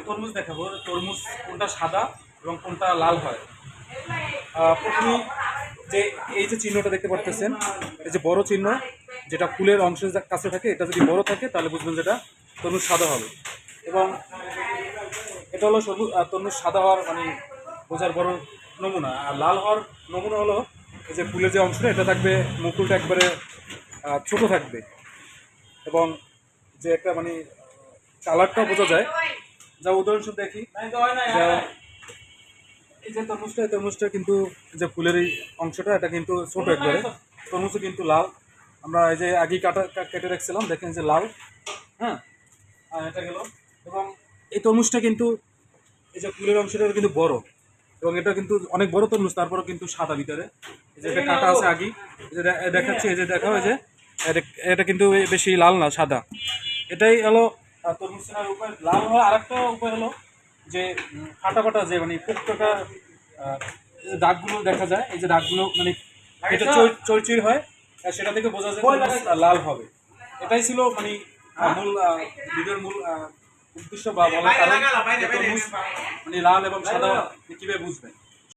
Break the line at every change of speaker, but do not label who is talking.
তরমুজ দেখাবো, তরমুজ কোনটা সাদা এবং কোনটা লাল হয়। প্রথমে যে এই যে চিহ্নটা দেখতে পারতেছেন, এই যে বড় চিহ্ন যেটা ফুলের অংশের কাছে থাকে, এটা যদি বড় থাকে তাহলে বুঝবেন যেটা তরমুজ সাদা হবে। এবং এটা হলো তরমুজ সাদা হওয়ার মানে বোঝার বড় নমুনা। আর লাল হওয়ার নমুনা হলো এই যে ফুলের যে অংশটা, এটা থাকবে মুকুলটা একবারে ছোট থাকবে এবং যে একটা মানে কালারটাও বোঝা যায়। যা উদাহরণস্বরূপ দেখি, এই যে তরমুজটা, এই তরমুজটা কিন্তু যে ফুলের এই অংশটা এটা কিন্তু ছোট একবারে, তরমুজও কিন্তু লাল। আমরা এই যে আগেই কেটে রাখছিলাম, দেখেন যে লাল। হ্যাঁ, আর এটা গেল। এবং এই তরমুজটা কিন্তু এই যে ফুলের অংশটা কিন্তু বড়, এবং এটা কিন্তু অনেক বড় তরমুজ, তারপরেও কিন্তু সাদা ভিতরে। এই যে এটা কাটা আছে আগেই, এই যে দেখাচ্ছে, এই যে দেখা হয় যে এটা কিন্তু বেশি লাল না, সাদা। এটাই হলো তরমুজ চেনার উপায়। লাল হওয়ার আরেকটা উপায় হলো যে ফাটা ফাটা যে মানে পোক্তটা দাগগুলো দেখা যায়, এই যে দাগগুলো মানে এটা চৈচুর হয়, সেটা থেকে বোঝা যায় লাল হবে। এটাই ছিল মানে মূল ভিডিওর মূল উদ্দেশ্য বা বলার কারণ, তরমুজ মানে লাল এবং সাদা কিভাবে বুঝবেন।